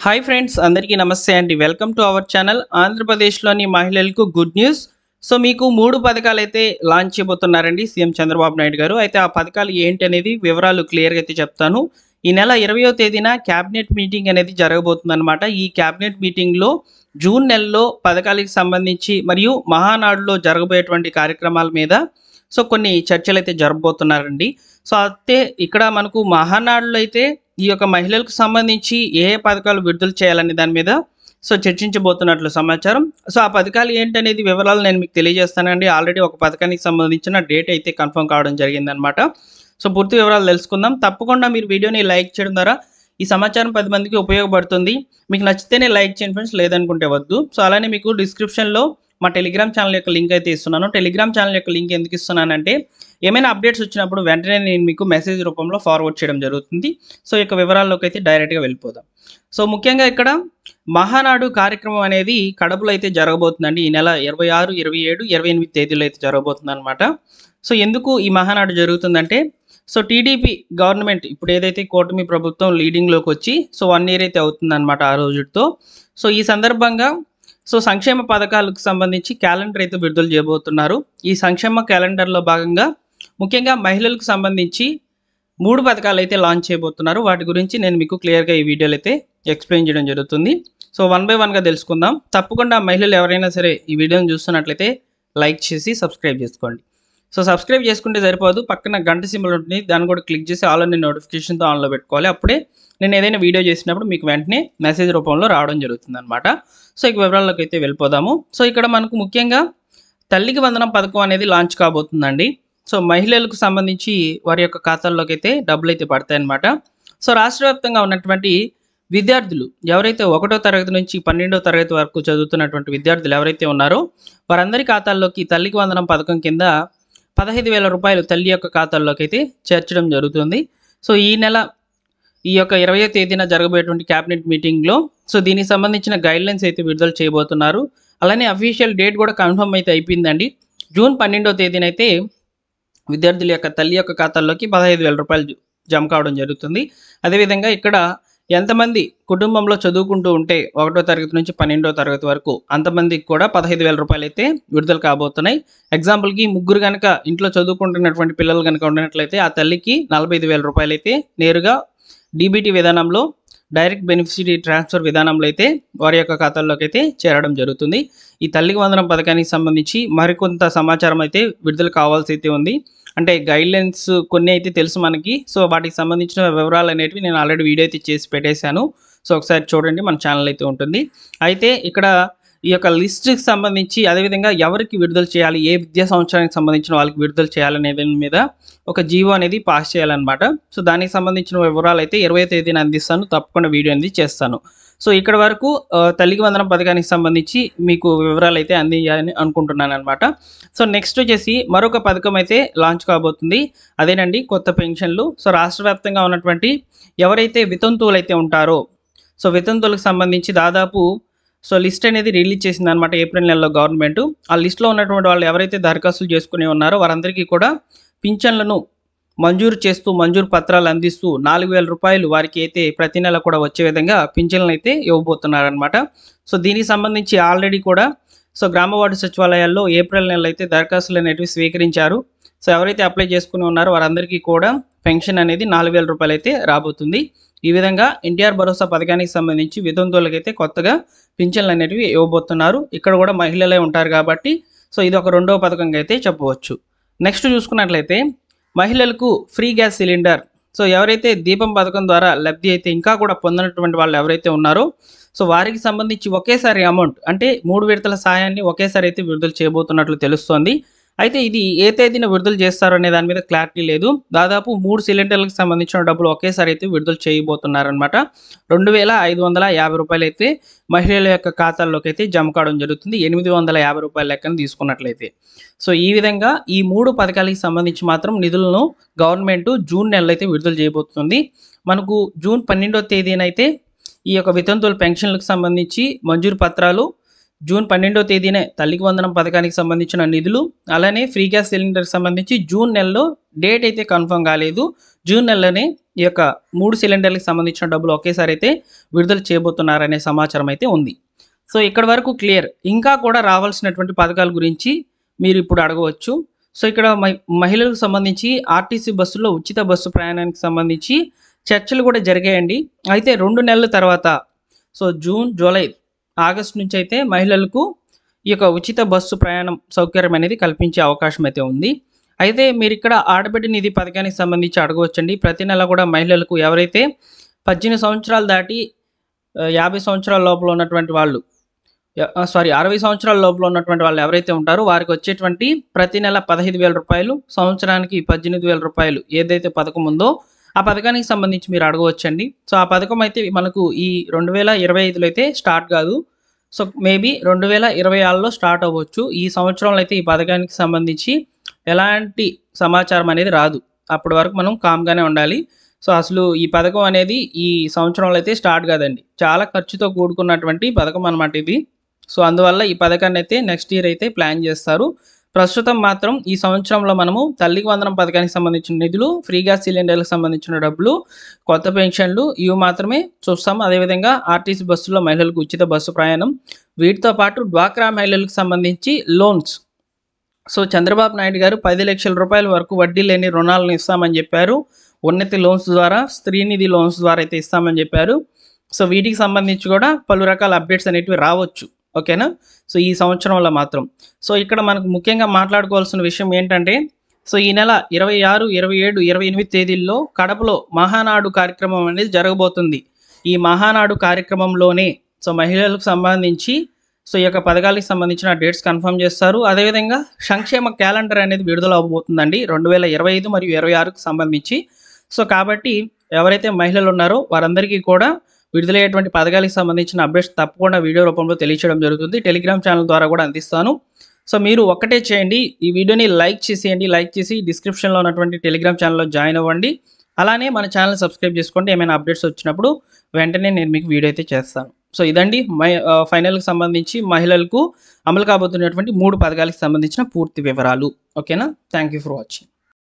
Hi friends, అందరికీ నమస్తే అండి. Welcome to our channel. ఆంధ్రప్రదేశ్లోని మహిళలకు గుడ్ న్యూస్. సో మీకు 3 పథకాలు అయితే లాంచ్ చేయబోతున్నారండి సీఎం చంద్రబాబు నాయుడు గారు. అయితే ఆ పథకాలు ఏంటి అనేది వివరాలు క్లియర్గా అయితే చెప్తాను. ఈ నెల 20వ తేదీన క్యాబినెట్ మీటింగ్ అనేది జరగబోతుందన్నమాట. ఈ క్యాబినెట్ మీటింగ్లో జూన్ నెలలో పథకాలకు సంబంధించి మరియు మహానాడులో జరగబోయేటువంటి కార్యక్రమాల మీద కొన్ని చర్చలు అయితే జరగబోతున్నారండి. సో అయితే ఇక్కడ మనకు మహానాడులో అయితే ఈ యొక్క మహిళలకు సంబంధించి ఏ పథకాలు విడుదల చేయాలనే దాని మీద చర్చించబోతున్నట్లు సమాచారం. సో ఆ పథకాలు ఏంటనేది వివరాలు నేను మీకు తెలియజేస్తానండి. ఆల్రెడీ ఒక పథకానికి సంబంధించిన డేట్ అయితే కన్ఫర్మ్ కావడం జరిగిందనమాట. సో పూర్తి వివరాలు తెలుసుకుందాం. తప్పకుండా మీరు వీడియోని లైక్ చేయడం ద్వారా ఈ సమాచారం 10 మందికి ఉపయోగపడుతుంది. మీకు నచ్చితేనే లైక్ చేయండి ఫ్రెండ్స్, లేదనుకుంటే వద్దు. సో అలానే మీకు డిస్క్రిప్షన్లో మా టెలిగ్రామ్ ఛానల్ యొక్క లింక్ అయితే ఇస్తున్నాను. టెలిగ్రామ్ ఛానల్ యొక్క లింక్ ఎందుకు ఇస్తున్నానంటే ఏమైనా అప్డేట్స్ వచ్చినప్పుడు వెంటనే నేను మీకు మెసేజ్ రూపంలో ఫార్వర్డ్ చేయడం జరుగుతుంది. సో ఈ యొక్క వివరాల్లోకి అయితే డైరెక్ట్గా వెళ్ళిపోదాం. సో ముఖ్యంగా ఇక్కడ మహానాడు కార్యక్రమం అనేది కడపలో అయితే జరగబోతుందండి. ఈ నెల 26, 27, 28 తేదీలో అయితే జరగబోతుంది అనమాట. సో ఎందుకు ఈ మహానాడు జరుగుతుందంటే టీడీపీ గవర్నమెంట్ ఇప్పుడు ఏదైతే కూటమి ప్రభుత్వం లీడింగ్లోకి వచ్చి 1 ఇయర్ అయితే అవుతుందన్నమాట ఆ రోజుతో. సో ఈ సందర్భంగా సంక్షేమ పథకాలకు సంబంధించి క్యాలెండర్ అయితే విడుదల చేయబోతున్నారు. ఈ సంక్షేమ క్యాలెండర్లో భాగంగా ముఖ్యంగా మహిళలకు సంబంధించి 3 పథకాలు అయితే లాంచ్ చేయబోతున్నారు. వాటి గురించి నేను మీకు క్లియర్గా ఈ వీడియోలో అయితే ఎక్స్ప్లెయిన్ చేయడం జరుగుతుంది. సో 1 by 1గా తెలుసుకుందాం. తప్పకుండా మహిళలు ఎవరైనా సరే ఈ వీడియోని చూస్తున్నట్లయితే లైక్ చేసి సబ్స్క్రైబ్ చేసుకోండి. సో సబ్స్క్రైబ్ చేసుకుంటే సరిపోదు, పక్కన గంట సింబల్ ఉంటుంది, దాన్ని కూడా క్లిక్ చేసి ఆల్ అనే నోటిఫికేషన్తో ఆన్లో పెట్టుకోవాలి. అప్పుడే నేను ఏదైనా వీడియో చేసినప్పుడు మీకు వెంటనే మెసేజ్ రూపంలో రావడం జరుగుతుంది అనమాట. సో ఇక వివరాల్లోకి అయితే వెళ్ళిపోదాము. సో ఇక్కడ మనకు ముఖ్యంగా తల్లికి వందనం పథకం అనేది లాంచ్ కాబోతుందండి. సో మహిళలకు సంబంధించి వారి యొక్క ఖాతాల్లోకి అయితే డబ్బులు అయితే పడతాయి అనమాట. సో రాష్ట్ర వ్యాప్తంగా ఉన్నటువంటి విద్యార్థులు ఎవరైతే 1వ తరగతి నుంచి 12వ తరగతి వరకు చదువుతున్నటువంటి విద్యార్థులు ఎవరైతే ఉన్నారో వారందరి ఖాతాల్లోకి తల్లికి వందనం పథకం కింద 15,000 రూపాయలు తల్లి యొక్క ఖాతాల్లోకి అయితే చేర్చడం జరుగుతుంది. సో ఈ నెల ఈ యొక్క 20వ తేదీన జరగబోయేటువంటి క్యాబినెట్ మీటింగ్లో దీనికి సంబంధించిన గైడ్లైన్స్ అయితే విడుదల చేయబోతున్నారు. అలానే అఫీషియల్ డేట్ కూడా కన్ఫర్మ్ అయితే అయిపోయిందండి. జూన్ 12వ తేదీన అయితే విద్యార్థుల యొక్క తల్లి యొక్క ఖాతాల్లోకి 15,000 రూపాయలు జమ కావడం జరుగుతుంది. అదేవిధంగా ఇక్కడ ఎంతమంది కుటుంబంలో చదువుకుంటూ ఉంటే 1వ తరగతి నుంచి 12వ తరగతి వరకు అంతమందికి కూడా 15,000 రూపాయలు అయితే విడుదల కాబోతున్నాయి. ఎగ్జాంపుల్కి ముగ్గురు కనుక ఇంట్లో చదువుకుంటున్నటువంటి పిల్లలు కనుక ఉన్నట్లయితే ఆ తల్లికి 45,000 రూపాయలు అయితే నేరుగా డీబీటీ విధానంలో డైరెక్ట్ బెనిఫిషరీ ట్రాన్స్ఫర్ విధానంలో అయితే వారి యొక్క ఖాతాల్లోకి అయితే చేరడం జరుగుతుంది. ఈ తల్లికి వందనం పథకానికి సంబంధించి మరికొంత సమాచారం అయితే విడుదల కావాల్సి అయితే ఉంది. అంటే గైడ్లైన్స్ కొన్ని అయితే తెలుసు మనకి. సో వాటికి సంబంధించిన వివరాలు అనేటివి నేను ఆల్రెడీ వీడియో అయితే చేసి పెట్టేశాను. సో ఒకసారి చూడండి, మన ఛానల్ అయితే ఉంటుంది. అయితే ఇక్కడ ఈ యొక్క లిస్ట్కి సంబంధించి అదేవిధంగా ఎవరికి విడుదల చేయాలి, ఏ విద్యా సంవత్సరానికి సంబంధించిన వాళ్ళకి విడుదల చేయాలనే దాని మీద ఒక జీవో అనేది పాస్ చేయాలన్నమాట. సో దానికి సంబంధించిన వివరాలు అయితే 20వ తేదీన అందిస్తాను. తప్పకుండా వీడియో అనేది చేస్తాను. సో ఇక్కడ వరకు తల్లికి వందనం పథకానికి సంబంధించి మీకు వివరాలు అయితే అందించాలని అనుకుంటున్నాను అనమాట. సో నెక్స్ట్ వచ్చేసి మరొక పథకం అయితే లాంచ్ కాబోతుంది. అదేనండి కొత్త పెన్షన్లు. సో రాష్ట్ర వ్యాప్తంగా ఉన్నటువంటి ఎవరైతే వితంతువులు అయితే ఉంటారో వితంతువులకు సంబంధించి దాదాపు లిస్ట్ అనేది రిలీజ్ చేసింది అనమాట ఏప్రిల్ నెలలో గవర్నమెంట్. ఆ లిస్ట్లో ఉన్నటువంటి వాళ్ళు ఎవరైతే దరఖాస్తులు చేసుకుని ఉన్నారో వారందరికీ కూడా పింఛన్లను మంజూరు చేస్తూ మంజూరు పత్రాలు అందిస్తూ 4,000 రూపాయలు వారికి అయితే ప్రతి నెల కూడా వచ్చే విధంగా పింఛన్లను అయితే ఇవ్వబోతున్నారనమాట. సో దీనికి సంబంధించి ఆల్రెడీ కూడా గ్రామ వార్డు సచివాలయాల్లో ఏప్రిల్ నెలలో అయితే దరఖాస్తులు అనేటివి స్వీకరించారు. సో ఎవరైతే అప్లై చేసుకుని ఉన్నారో వారందరికీ కూడా పెన్షన్ అనేది 4,000 రూపాయలు అయితే రాబోతుంది. ఈ విధంగా ఎన్టీఆర్ భరోసా పథకానికి సంబంధించి వితంతువులకైతే కొత్తగా పింఛన్లు అనేటివి ఇవ్వబోతున్నారు. ఇక్కడ కూడా మహిళలే ఉంటారు కాబట్టి ఇది ఒక 2వ పథకంగా అయితే చెప్పవచ్చు. నెక్స్ట్ చూసుకున్నట్లయితే మహిళలకు ఫ్రీ గ్యాస్ సిలిండర్. ఎవరైతే దీపం పథకం ద్వారా లబ్ధి అయితే ఇంకా కూడా పొందినటువంటి వాళ్ళు ఎవరైతే ఉన్నారో వారికి సంబంధించి ఒకేసారి అమౌంట్ అంటే 3 విడతల సాయాన్ని ఒకేసారి అయితే విడుదల చేయబోతున్నట్లు తెలుస్తోంది. అయితే ఇది ఏ తేదీన విడుదల చేస్తారో అనే దాని మీద క్లారిటీ లేదు. దాదాపు 3 సిలిండర్లకు సంబంధించిన డబ్బులు ఒకేసారి అయితే విడుదల చేయబోతున్నారనమాట. 2,550 రూపాయలు అయితే మహిళల యొక్క ఖాతాల్లోకి అయితే జమ కావడం జరుగుతుంది. 850 రూపాయల లెక్కన తీసుకున్నట్లయితే. ఈ విధంగా ఈ 3 పథకాలకు సంబంధించి మాత్రం నిధులను గవర్నమెంట్ జూన్ నెలలో అయితే విడుదల చేయబోతుంది. మనకు జూన్ 12వ తేదీన అయితే ఈ యొక్క వితంతువుల పెన్షన్లకు సంబంధించి మంజూరు పత్రాలు, జూన్ 12వ తేదీనే తల్లికి వందనం పథకానికి సంబంధించిన నిధులు, అలానే ఫ్రీ గ్యాస్ సిలిండర్కి సంబంధించి జూన్ నెలలో డేట్ అయితే కన్ఫర్మ్ కాలేదు. జూన్ నెలలోనే ఈ యొక్క 3 సిలిండర్లకు సంబంధించిన డబ్బులు ఒకేసారి అయితే విడుదల చేయబోతున్నారనే సమాచారం అయితే ఉంది. సో ఇక్కడ వరకు క్లియర్. ఇంకా కూడా రావాల్సినటువంటి పథకాల గురించి మీరు ఇప్పుడు అడగవచ్చు. సో ఇక్కడ మహిళలకు సంబంధించి ఆర్టీసీ బస్సుల్లో ఉచిత బస్సు ప్రయాణానికి సంబంధించి చర్చలు కూడా జరిగాయండి. అయితే 2 నెలల తర్వాత సో జూన్, జూలై, ఆగస్టు నుంచి అయితే మహిళలకు ఈ యొక్క ఉచిత బస్సు ప్రయాణం సౌకర్యం అనేది కల్పించే అవకాశం అయితే ఉంది. అయితే మీరు ఇక్కడ ఆడబిడ్డ నిధి పథకానికి సంబంధించి అడగవచ్చండి. ప్రతి నెల కూడా మహిళలకు ఎవరైతే 18 సంవత్సరాలు దాటి 50 సంవత్సరాల లోపల ఉన్నటువంటి వాళ్ళు 60 సంవత్సరాల లోపల ఉన్నటువంటి వాళ్ళు ఎవరైతే ఉంటారో వారికి వచ్చేటువంటి ప్రతి నెల 15,000 రూపాయలు, సంవత్సరానికి 18,000 రూపాయలు ఏదైతే పథకం ఉందో ఆ పథకానికి సంబంధించి మీరు అడగవచ్చండి. సో ఆ పథకం అయితే మనకు ఈ 2025లో అయితే స్టార్ట్ కాదు. సో మేబీ 2026లో స్టార్ట్ అవ్వచ్చు. ఈ సంవత్సరంలో అయితే ఈ పథకానికి సంబంధించి ఎలాంటి సమాచారం అనేది రాదు. అప్పటి వరకు మనం కామ్గానే ఉండాలి. సో అసలు ఈ పథకం అనేది ఈ సంవత్సరంలో అయితే స్టార్ట్ కాదండి. చాలా ఖర్చుతో కూడుకున్నటువంటి పథకం అనమాట ఇది. సో అందువల్ల ఈ పథకాన్ని అయితే నెక్స్ట్ ఇయర్ అయితే ప్లాన్ చేస్తారు. ప్రస్తుతం మాత్రం ఈ సంవత్సరంలో మనము తల్లికి వందనం పథకానికి సంబంధించిన నిధులు, ఫ్రీ గ్యాస్ సిలిండర్లకు సంబంధించిన డబ్బులు, కొత్త పెన్షన్లు ఇవి మాత్రమే చూస్తాం. అదేవిధంగా ఆర్టీసీ బస్సులో మహిళలకు ఉచిత బస్సు ప్రయాణం, వీటితో పాటు డ్వాక్రా మహిళలకు సంబంధించి లోన్స్. సో చంద్రబాబు నాయుడు గారు 10 లక్షల రూపాయల వరకు వడ్డీ లేని రుణాలను ఇస్తామని చెప్పారు. ఉన్నతి లోన్స్ ద్వారా, స్త్రీనిధి లోన్స్ ద్వారా అయితే ఇస్తామని చెప్పారు. సో వీటికి సంబంధించి కూడా పలు రకాల అప్డేట్స్ అనేటివి రావచ్చు. ఓకేనా? సో ఈ సంవత్సరంలో మాత్రం. సో ఇక్కడ మనకు ముఖ్యంగా మాట్లాడుకోవాల్సిన విషయం ఏంటంటే, సో ఈ నెల 26, 27, 28 తేదీల్లో కడపలో మహానాడు కార్యక్రమం అనేది జరగబోతుంది. ఈ మహానాడు కార్యక్రమంలోనే సో మహిళలకు సంబంధించి సో ఈ యొక్క పథకాలకు సంబంధించిన డేట్స్ కన్ఫర్మ్ చేస్తారు. అదేవిధంగా సంక్షేమ క్యాలెండర్ అనేది విడుదల అవబోతుందండి 2025 మరియు 26కు సంబంధించి. సో కాబట్టి ఎవరైతే మహిళలు ఉన్నారో వారందరికీ కూడా విడుదలయ్యేటువంటి పథకాలకు సంబంధించిన అప్డేట్స్ తప్పకుండా వీడియో రూపంలో తెలియచేయడం జరుగుతుంది. టెలిగ్రామ్ ఛానల్ ద్వారా కూడా అందిస్తాను. సో మీరు ఒక్కటే చేయండి, ఈ వీడియోని లైక్ చేసేయండి. లైక్ చేసి డిస్క్రిప్షన్లో ఉన్నటువంటి టెలిగ్రామ్ ఛానల్లో జాయిన్ అవ్వండి. అలానే మన ఛానల్ సబ్స్క్రైబ్ చేసుకోండి. ఏమైనా అప్డేట్స్ వచ్చినప్పుడు వెంటనే నేను మీకు వీడియో అయితే చేస్తాను. సో ఇదండి ఫైనల్కి సంబంధించి మహిళలకు అమలు కాబోతున్నటువంటి 3 పథకాలకు సంబంధించిన పూర్తి వివరాలు. ఓకేనా? Thank you for watching.